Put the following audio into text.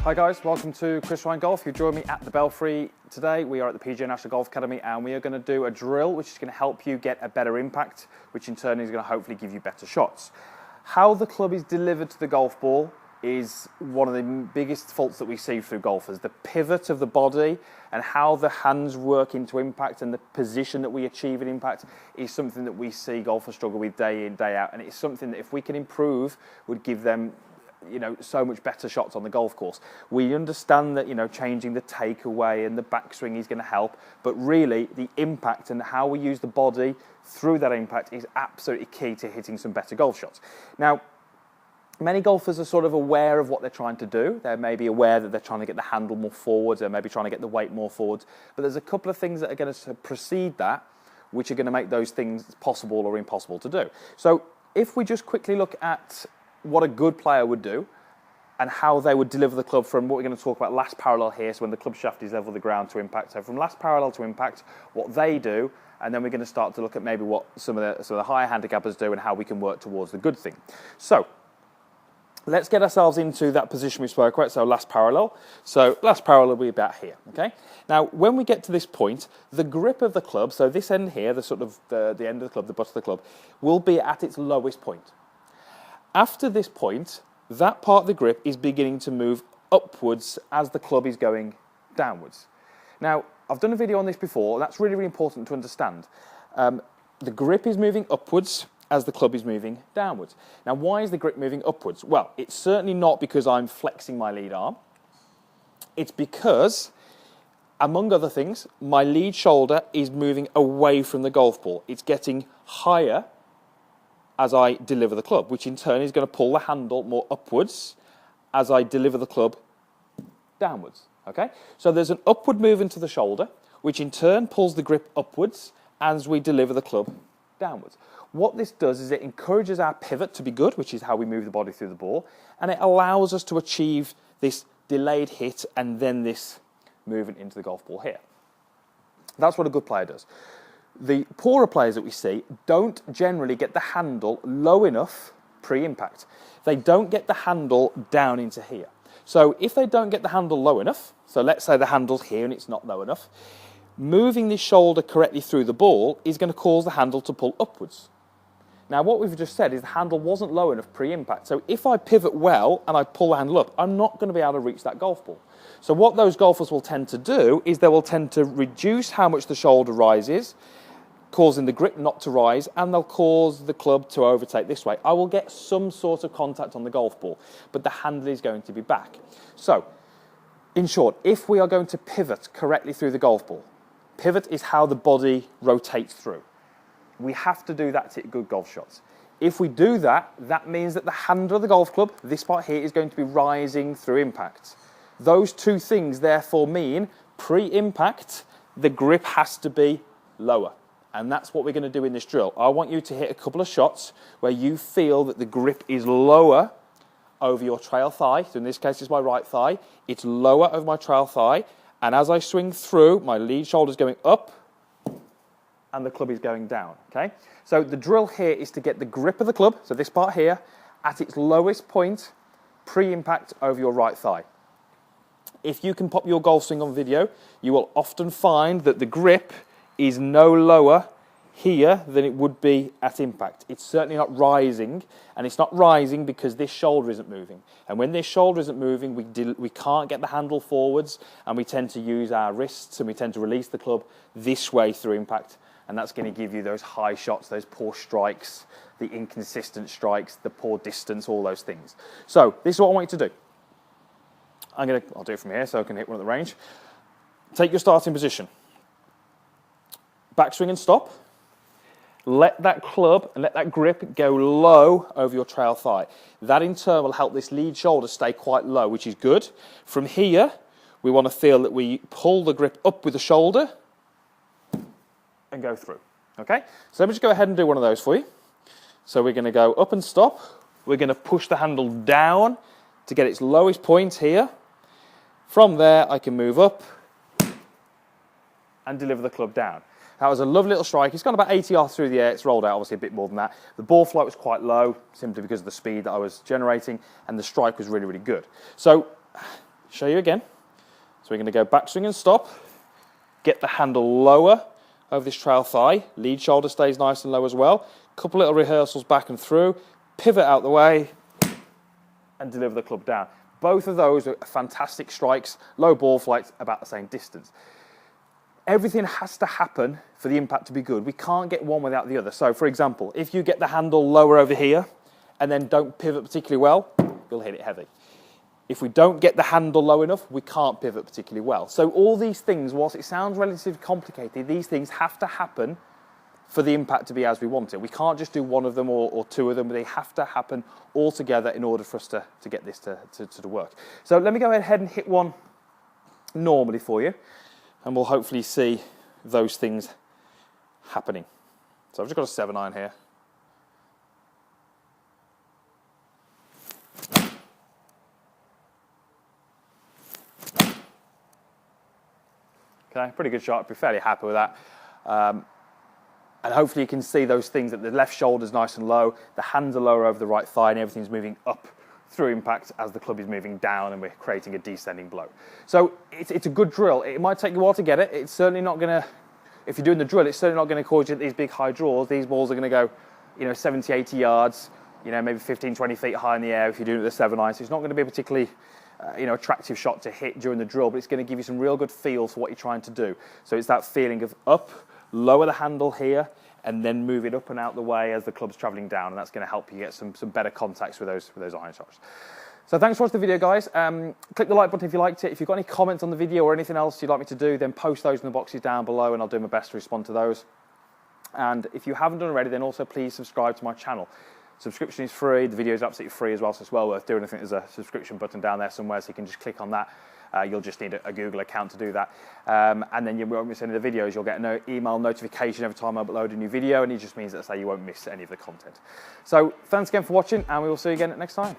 Hi guys, welcome to Chris Ryan Golf. You join me at the Belfry today. We are at the PGA National Golf Academy and we are going to do a drill which is going to help you get a better impact, which in turn is going to hopefully give you better shots. How the club is delivered to the golf ball is one of the biggest faults that we see through golfers. The pivot of the body and how the hands work into impact and the position that we achieve in impact is something that we see golfers struggle with day in, day out, and it's something that if we can improve would give them so much better shots on the golf course. We understand that, changing the takeaway and the backswing is going to help, but really the impact and how we use the body through that impact is absolutely key to hitting some better golf shots. Now, many golfers are sort of aware of what they're trying to do. They may be aware that they're trying to get the handle more forwards, they're maybe trying to get the weight more forwards, but there's a couple of things that are going to precede that, which are going to make those things possible or impossible to do. So if we just quickly look at what a good player would do and how they would deliver the club from what we're going to talk about last parallel here, so when the club shaft is level with the ground to impact. So from last parallel to impact, what they do, and then we're going to start to look at maybe what some of the higher handicappers do and how we can work towards the good thing. So let's get ourselves into that position we spoke about, so last parallel. So last parallel will be about here, okay? Now, when we get to this point, the grip of the club, so this end here, the end of the club, the butt of the club, will be at its lowest point. After this point, that part of the grip is beginning to move upwards as the club is going downwards. Now, I've done a video on this before, and that's really, really important to understand. The grip is moving upwards as the club is moving downwards. Now, why is the grip moving upwards? Well, it's certainly not because I'm flexing my lead arm. It's because, among other things, my lead shoulder is moving away from the golf ball. It's getting higher as I deliver the club, which in turn is going to pull the handle more upwards as I deliver the club downwards, okay? So there's an upward movement to the shoulder, which in turn pulls the grip upwards as we deliver the club downwards. What this does is it encourages our pivot to be good, which is how we move the body through the ball, and it allows us to achieve this delayed hit and then this movement into the golf ball here. That's what a good player does. The poorer players that we see don't generally get the handle low enough pre-impact. They don't get the handle down into here. So if they don't get the handle low enough, so let's say the handle's here and it's not low enough, moving the shoulder correctly through the ball is going to cause the handle to pull upwards. Now, what we've just said is the handle wasn't low enough pre-impact. So if I pivot well and I pull the handle up, I'm not going to be able to reach that golf ball. So what those golfers will tend to do is they will tend to reduce how much the shoulder rises, causing the grip not to rise, and they'll cause the club to overtake this way. I will get some sort of contact on the golf ball, but the handle is going to be back. So, in short, if we are going to pivot correctly through the golf ball, pivot is how the body rotates through. We have to do that to hit good golf shots. If we do that, that means that the handle of the golf club, this part here, is going to be rising through impact. Those two things therefore mean pre-impact, the grip has to be lower. And that's what we're going to do in this drill. I want you to hit a couple of shots where you feel that the grip is lower over your trail thigh. So in this case, it's my right thigh. It's lower over my trail thigh. And as I swing through, my lead shoulder is going up and the club is going down. Okay? So the drill here is to get the grip of the club, so this part here, at its lowest point, pre-impact over your right thigh. If you can pop your golf swing on video, you will often find that the grip is no lower here than it would be at impact. It's certainly not rising, and it's not rising because this shoulder isn't moving. And when this shoulder isn't moving, we can't get the handle forwards, and we tend to use our wrists, and we tend to release the club this way through impact, and that's going to give you those high shots, those poor strikes, the inconsistent strikes, the poor distance, all those things. So this is what I want you to do. I'll do it from here so I can hit one at the range. Take your starting position. Backswing and stop. Let that club and let that grip go low over your trail thigh. That in turn will help this lead shoulder stay quite low, which is good. From here, we want to feel that we pull the grip up with the shoulder and go through. Okay? So let me just go ahead and do one of those for you. So we're going to go up and stop. We're going to push the handle down to get its lowest point here. From there, I can move up and deliver the club down. That was a lovely little strike. It's gone about 80 yards through the air. It's rolled out obviously a bit more than that. The ball flight was quite low, simply because of the speed that I was generating, and the strike was really, really good. So Show you again. So we're going to go back swing and stop. Get the handle lower over this trail thigh. Lead shoulder stays nice and low as well. Couple little rehearsals back and through. Pivot out the way and deliver the club down. Both of those are fantastic strikes. Low ball flights, about the same distance. Everything has to happen for the impact to be good. We can't get one without the other. So, for example, if you get the handle lower over here and then don't pivot particularly well, you'll hit it heavy. If we don't get the handle low enough, we can't pivot particularly well. So all these things, whilst it sounds relatively complicated, these things have to happen for the impact to be as we want it. We can't just do one of them or two of them. They have to happen all together in order for us to get this to work. So let me go ahead and hit one normally for you, and we'll hopefully see those things happening. So I've just got a 7-iron here. Okay, pretty good shot. I'd be fairly happy with that. And hopefully you can see those things that the left shoulder's nice and low, the hands are lower over the right thigh, and everything's moving up through impact as the club is moving down, and we're creating a descending blow. So it's a good drill. It might take you a while to get it. It's certainly not going to, if you're doing the drill, it's certainly not going to cause you these big high draws. These balls are going to go, 70, 80 yards, maybe 15, 20 feet high in the air if you're doing it with a 7-iron. So it's not going to be a particularly attractive shot to hit during the drill, but it's going to give you some real good feel for what you're trying to do. So it's that feeling of up, lower the handle here, and then move it up and out the way as the club's traveling down, and that's going to help you get some better contacts with those iron shots. So thanks for watching the video, guys. Click the like button if you liked it. If you've got any comments on the video or anything else you'd like me to do, then post those in the boxes down below, and I'll do my best to respond to those. And if you haven't done already, then also please subscribe to my channel. Subscription is free. The video is absolutely free as well, so it's well worth doing. I think there's a subscription button down there somewhere, so you can just click on that. You'll just need a Google account to do that. And then you won't miss any of the videos. You'll get an email notification every time I upload a new video, and it just means that you won't miss any of the content. So thanks again for watching, and we will see you again next time.